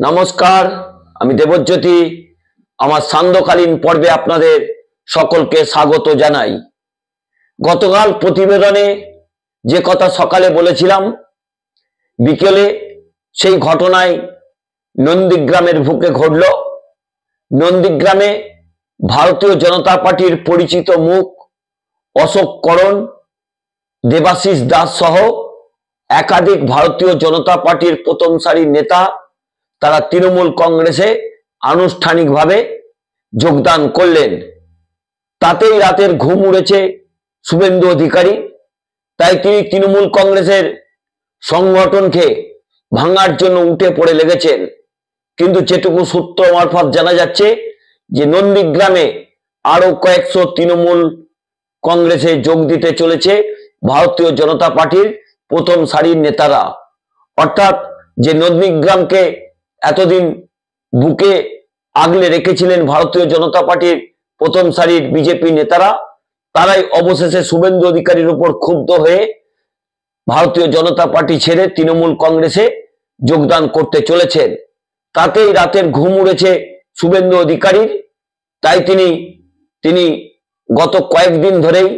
নমস্কার, আমি দেবজ্যোতি। আমার সান্ধ্যকালীন পর্বে আপনাদের সকলকে স্বাগত জানাই। গতকাল প্রতিবেদনে যে কথা সকালে বলেছিলাম, বিকেলে সেই ঘটনায় নন্দীগ্রামের বুকে ঘটল। নন্দীগ্রামে ভারতীয় জনতা পার্টির পরিচিত মুখ অশোক করণ, দেবাশিস দাস সহ একাধিক ভারতীয় জনতা পার্টির প্রথম সারির নেতা তারা তৃণমূল কংগ্রেসে আনুষ্ঠানিকভাবে যোগদান করলেন। তাতেই রাতের ঘুম উড়েছে শুভেন্দু অধিকারী। তাই তিনি তৃণমূল কংগ্রেসের সংগঠনকে ভাঙার জন্য উঠে পড়ে লেগেছেন। কিন্তু যেটুকু সূত্র মারফত জানা যাচ্ছে যে নন্দীগ্রামে আরো কয়েকশো তৃণমূল কংগ্রেসে যোগ দিতে চলেছে ভারতীয় জনতা পার্টির প্রথম সারির নেতারা। অর্থাৎ যে নন্দীগ্রামকে এতদিন বুকে আগলে রেখেছিলেন ভারতীয় জনতা পার্টির প্রথম সারির বিজেপি নেতারা, তারাই অবশেষে শুভেন্দু অধিকারীর উপর ক্ষুব্ধ হয়ে ভারতীয় জনতা পার্টি ছেড়ে তৃণমূল কংগ্রেসে যোগদান করতে চলেছেন। তাতেই রাতের ঘুম উড়েছে শুভেন্দু অধিকারীর। তাই তিনি গত কয়েকদিন ধরেই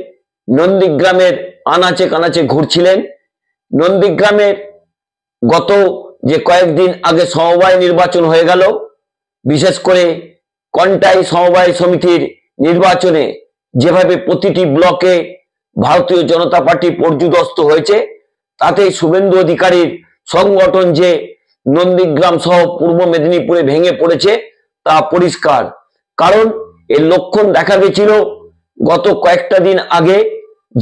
নন্দীগ্রামের আনাচে কানাচে ঘুরছিলেন। নন্দীগ্রামের গত যে কয়েকদিন আগে সমবায় নির্বাচন হয়ে গেল, বিশেষ করে কন্টাই সমবায় সমিতির নির্বাচনে যেভাবে প্রতিটি ব্লকে ভারতীয় জনতা পার্টি পর্যুদস্ত হয়েছে, তাতেই শুভেন্দু অধিকারীর সংগঠন যে নন্দীগ্রাম সহ পূর্ব মেদিনীপুরে ভেঙে পড়েছে তা পরিষ্কার। কারণ এর লক্ষণ দেখা গেছিল গত কয়েকটা দিন আগে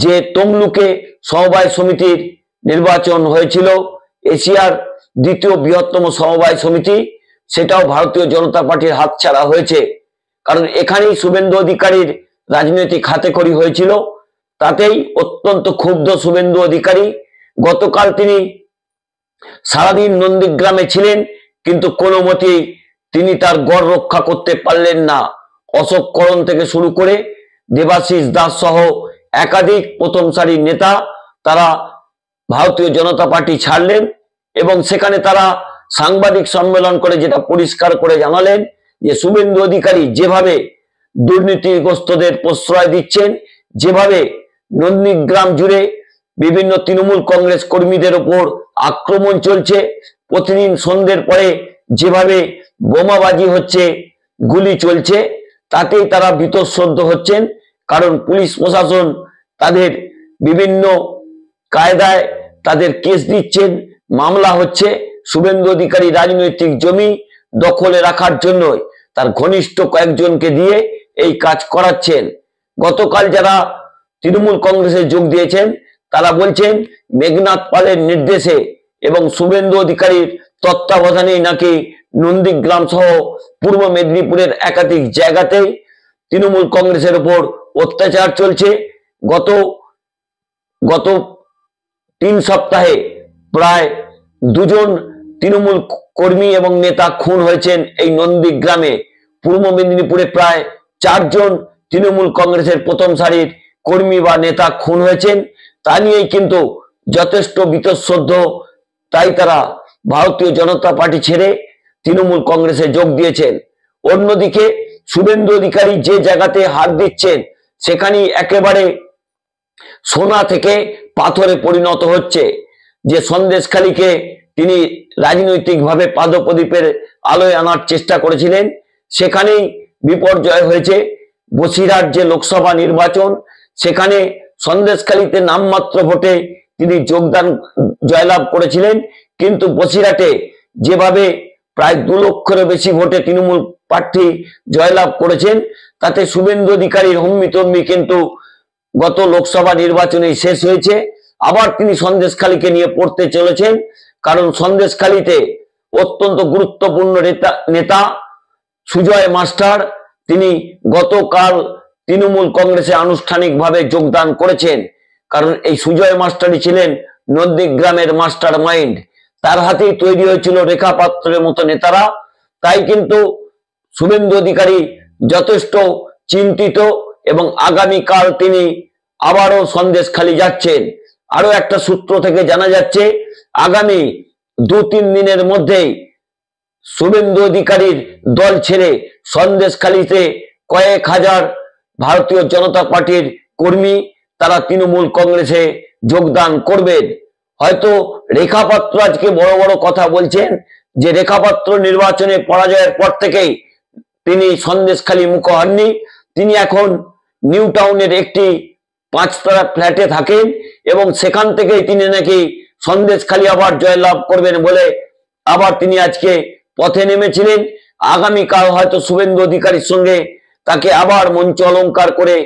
যে তমলুকে সমবায় সমিতির নির্বাচন হয়েছিল, এশিয়ার দ্বিতীয় বৃহত্তম সমবায় সমিতি, সেটাও ভারতীয় জনতা পার্টির হাতছাড়া হয়েছে। কারণ এখানেই শুভেন্দু অধিকারীর রাজনৈতিক হাতেখড়ি হয়েছিল। তাতেই অত্যন্ত ক্ষুব্ধ শুভেন্দু অধিকারী। গতকাল তিনি সারাদিন নন্দীগ্রামে ছিলেন, কিন্তু কোনো মতেই তিনি তার গড় রক্ষা করতে পারলেন না। অশোক করণ থেকে শুরু করে দেবাশিস দাস সহ একাধিক প্রথম সারির নেতা তারা ভারতীয় জনতা পার্টি ছাড়লেন এবং সেখানে তারা সাংবাদিক সম্মেলন করে যেটা পরিষ্কার করে জানালেন যে শুভেন্দু অধিকারী যেভাবে দুর্নীতিগ্রস্তদের প্রশ্রয় দিচ্ছেন, যেভাবে নন্দীগ্রাম জুড়ে বিভিন্ন তৃণমূল কংগ্রেস কর্মীদের উপর আক্রমণ চলছে, প্রতিদিন সন্ধ্যের পরে যেভাবে বোমাবাজি হচ্ছে, গুলি চলছে, তাতেই তারা বীতশ্রদ্ধ হচ্ছেন। কারণ পুলিশ প্রশাসন তাদের বিভিন্ন কায়দায় তাদের কেস দিচ্ছেন, মামলা হচ্ছে। শুভেন্দু অধিকারী রাজনৈতিক জমি দখলে রাখার জন্য তার ঘনিষ্ঠ কয়েকজনকে দিয়ে এই কাজ করাচ্ছেন। গতকাল যারা তৃণমূল কংগ্রেসে যোগ দিয়েছেন তারা বলছেন মেঘনাথ পালের নির্দেশে এবং শুভেন্দু অধিকারীর তত্ত্বাবধানেই নাকি নন্দীগ্রাম সহ পূর্ব মেদিনীপুরের একাধিক জায়গাতেই তৃণমূল কংগ্রেসের উপর অত্যাচার চলছে। গত 3 সপ্তাহে প্রায় 2 জন তৃণমূল কর্মী এবং নেতা খুন হয়েছেন এই নন্দীগ্রামে। পূর্ব মেদিনীপুরে প্রায় 4 জন তৃণমূল কংগ্রেসের প্রথম সারির কর্মী বা নেতা খুন হয়েছেন। তা নিয়েই কিন্তু যথেষ্ট বীতশ্রদ্ধ। তাই তারা ভারতীয় জনতা পার্টি ছেড়ে তৃণমূল কংগ্রেসে যোগ দিয়েছেন। অন্যদিকে শুভেন্দু অধিকারী যে জায়গাতে হাত দিচ্ছেন সেখানেই একেবারে সোনা থেকে পাথরে পরিণত হচ্ছে। যে সন্দেশখালীকে তিনি রাজনৈতিকভাবে পাদপ্রদীপের আলোয় আনার চেষ্টা করেছিলেন, সেখানেই বিপর্যয় হয়েছে। বসিরহাট যে লোকসভা নির্বাচন, সেখানে সন্দেশখালীতে নামমাত্র ভোটে তিনি জয়লাভ করেছিলেন, কিন্তু বসিরহাটে যেভাবে প্রায় 2 লক্ষের বেশি ভোটে তৃণমূল প্রার্থী জয়লাভ করেছেন, তাতে শুভেন্দু অধিকারীর হম্বিতম্বি কিন্তু গত লোকসভা নির্বাচনে শেষ হয়েছে। আবার তিনি সন্দেশখালীকে নিয়ে পড়তে চলেছেন। কারণ সন্দেশখালীতে অত্যন্ত গুরুত্বপূর্ণ নেতা সুজয় মাস্টার, তিনি গতকাল তৃণমূল কংগ্রেসে আনুষ্ঠানিকভাবে যোগদান করেছেন। কারণ এই সুজয় মাস্টারই ছিলেন নন্দীগ্রামের মাস্টার মাইন্ড। তার হাতেই তৈরি হয়েছিল রেখা পাত্রের মতো নেতারা। তাই কিন্তু শুভেন্দু অধিকারী যথেষ্ট চিন্তিত এবং আগামীকাল তিনি আবারও সন্দেশখালী যাচ্ছেন। আরো একটা সূত্র থেকে জানা যাচ্ছে আগামী 2-3 দিনের মধ্যেই শুভেন্দু অধিকারীর দল ছেড়ে সন্দেশখালীতে কয়েক হাজার ভারতীয় জনতা পার্টির কর্মী তারা তৃণমূল কংগ্রেসে যোগদান করবেন। হয়তো রেখা পাত্র আজকে বড় বড় কথা বলছেন যে রেখা পাত্র নির্বাচনে পরাজয়ের পর থেকেই তিনি সন্দেশখালী মুখ হননি, তিনি এখন নিউ টাউনের একটি 5তলা ফ্ল্যাটে থাকেন এবং সেখান থেকেই তিনি নাকি সন্দেশখালী আবার জয়লাভ করবেন বলে আবার তিনি আজকে পথে নেমেছিলেন। আগামীকাল হয়তো শুভেন্দু অধিকারীর সঙ্গে তাকে আবার মঞ্চ অলংকার করে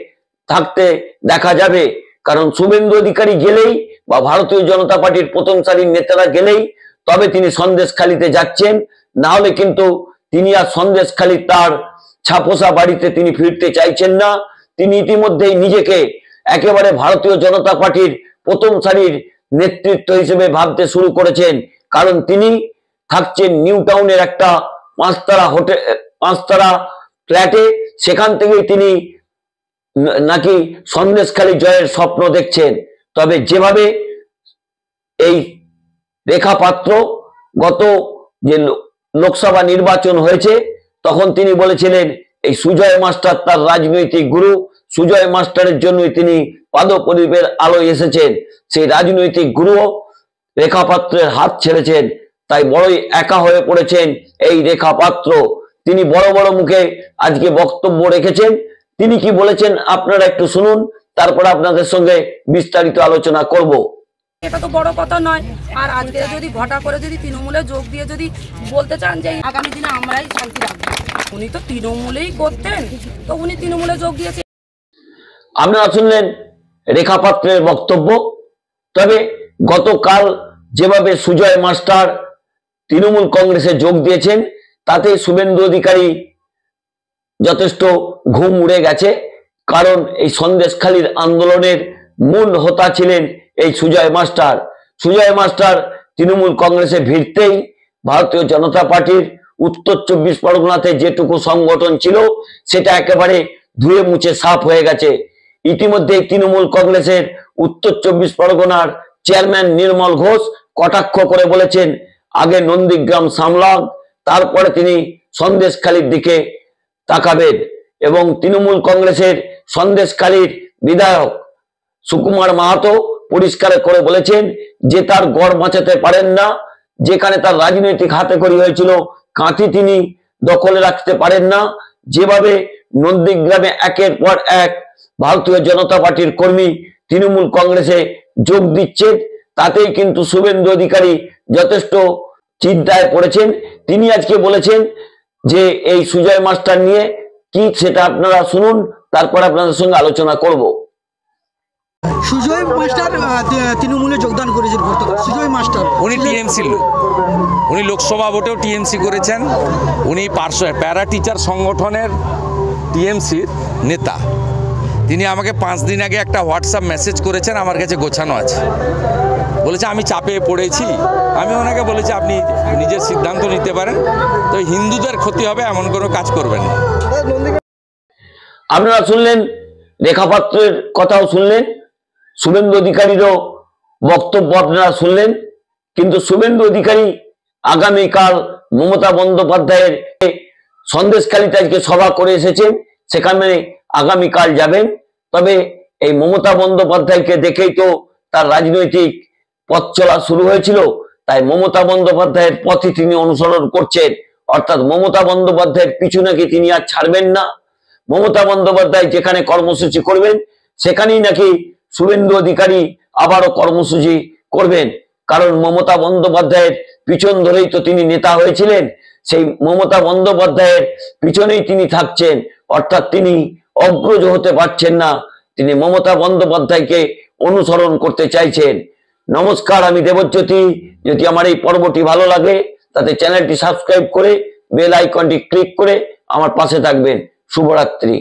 থাকতে দেখা যাবে, কারণ শুভেন্দু অধিকারী গেলেই বা ভারতীয় জনতা পার্টির প্রথম সারির নেতারা গেলেই তবে তিনি সন্দেশখালীতে যাচ্ছেন, না হলে কিন্তু তিনি আর সন্দেশখালী তার ছাপোষা বাড়িতে তিনি ফিরতে চাইছেন না। তিনি ইতিমধ্যেই নিজেকে একেবারে ভারতীয় জনতা পার্টির প্রথম সারির নেতৃত্ব হিসেবে ভাবতে শুরু করেছেন, কারণ তিনি থাকছেন নিউ টাউনের একটা 5তলা ফ্ল্যাটে, সেখান থেকেই তিনি নাকি সন্দেশখালী জয়ের স্বপ্ন দেখছেন। তবে যেভাবে এই রেখা পাত্র গত যে লোকসভা নির্বাচন হয়েছে তখন তিনি বলেছিলেন এই সুজয় মাস্টার তার রাজনৈতিক গুরু, সুজয় মাস্টারের জন্যই তিনি পাদপ্রদীপের আলোয় এসেছেন, সেই রাজনৈতিক গুরুও রেখা পাত্রের হাত ছেড়েছেন, তাই বড়ই একা হয়ে পড়েছেন এই রেখা পাত্র। তিনি বড় বড় মুখে আজকে বক্তব্য রেখেছেন। তিনি কি বলেছেন আপনারা একটু শুনুন, তারপর আপনাদের সঙ্গে বিস্তারিত আলোচনা করব। এটা তো বড় কথা নয়, আর আজকে যদি ঘটা করে যদি তৃণমূলে যোগ দিয়ে যদি বলতে চান যে আগামী দিনে আমরাই শান্তি রাখবো, উনি তো তৃণমূলেই করতেন, তো উনি তৃণমূলে যোগ দিয়েছে। আপনারা শুনলেন রেখা পাত্রের বক্তব্য। তবে গতকাল যেভাবে সুজয় মাস্টার তৃণমূল কংগ্রেসে যোগ দিয়েছেন তাতে শুভেন্দু অধিকারী যথেষ্ট ঘুম উড়ে গেছে, কারণ এই সন্দেশখালীর আন্দোলনের মূল হোতা ছিলেন এই সুজয় মাস্টার। সুজয় মাস্টার তৃণমূল কংগ্রেসে ভিড়তেই ভারতীয় জনতা পার্টির উত্তর 24 পরগনাতে যেটুকু সংগঠন ছিল সেটা একেবারে ধুয়ে মুছে সাফ হয়ে গেছে। ইতিমধ্যে তৃণমূল কংগ্রেসের উত্তর 24 পরগনার চেয়ারম্যান নির্মল ঘোষ কটাক্ষ করে বলেছেন আগে নন্দীগ্রাম সামলান, তারপরে তিনি সন্দেশখালীর দিকে তাকাবেন। এবং তৃণমূল কংগ্রেসের সন্দেশখালীর বিধায়ক সুকুমার মাহাতো পরিষ্কার করে বলেছেন যে তার গড় বাঁচাতে পারেন না, যেখানে তার রাজনৈতিক হাতেখড়ি হয়েছিল কাঁথি তিনি দখলে রাখতে পারেন না। যেভাবে নন্দীগ্রামে একের পর এক ভারতীয় জনতা পার্টির কর্মী তৃণমূল কংগ্রেসে যোগ দিচ্ছেন, তাতেই কিন্তু শুভেন্দু অধিকারী যথেষ্ট চিন্তায় পড়েছেন। তিনি আজকে বলেছেন যে এই সুজয় মাস্টার নিয়ে কি সেটা আপনারা শুনুন, তারপর আপনাদের সঙ্গে আলোচনা করব। সুজয় মাস্টার তৃণমূলে যোগদান করেছেন। সুজয় মাস্টার উনি টিএমসি লোক, উনি লোকসভা ভোটেও টিএমসি করেছেন, উনি প্যারা টিচার সংগঠনের টিএমসির নেতা। তিনি আমাকে 5 দিন আগে একটা হোয়াটসঅ্যাপ মেসেজ করেছেন, আমার কাছে গোছানো আছে, বলেছে আমি চাপে পড়েছি। আমি ওনাকে বলেছি আপনি নিজের সিদ্ধান্ত নিতে পারেন, তো হিন্দুদের ক্ষতি হবে এমন কোনো কাজ করবেন না। আপনারা শুনলেন রেখাপাত্রের কথাও শুনলেন, শুভেন্দু অধিকারীরও বক্তব্য আপনারা শুনলেন। কিন্তু শুভেন্দু অধিকারী আগামীকাল মমতা বন্দ্যোপাধ্যায়ের সন্দেশখালীতে আজকে সভা করে এসেছেন, সেখানে আগামীকাল যাবেন। তবে এই মমতা বন্দ্যোপাধ্যায়কে দেখেই তো তার রাজনৈতিক পথ চলা শুরু হয়েছিল, তাই মমতা বন্দ্যোপাধ্যায়ের পথে তিনি অনুসরণ করছেন, অর্থাৎ মমতা বন্দ্যোপাধ্যায়ের পিছু নাকি তিনি আর ছাড়বেন না। মমতা বন্দ্যোপাধ্যায় যেখানে কর্মসূচি করবেন সেখানেই নাকি শুভেন্দু অধিকারী আবারও কর্মসূচি করবেন, কারণ মমতা বন্দ্যোপাধ্যায়ের পিছন ধরেই তো তিনি নেতা হয়েছিলেন। সেই মমতা বন্দ্যোপাধ্যায়ের পিছনেই তিনি থাকছেন, অর্থাৎ তিনি অগ্রজ হতে পারছেন না, তিনি মমতা বন্দ্যোপাধ্যায়কে অনুসরণ করতে চাইছেন। নমস্কার, আমি দেবজ্যোতি। যদি আমার এই পর্বটি ভালো লাগে তাতে চ্যানেলটি সাবস্ক্রাইব করে বেল আইকনটি ক্লিক করে আমার পাশে থাকবেন। শুভরাত্রি।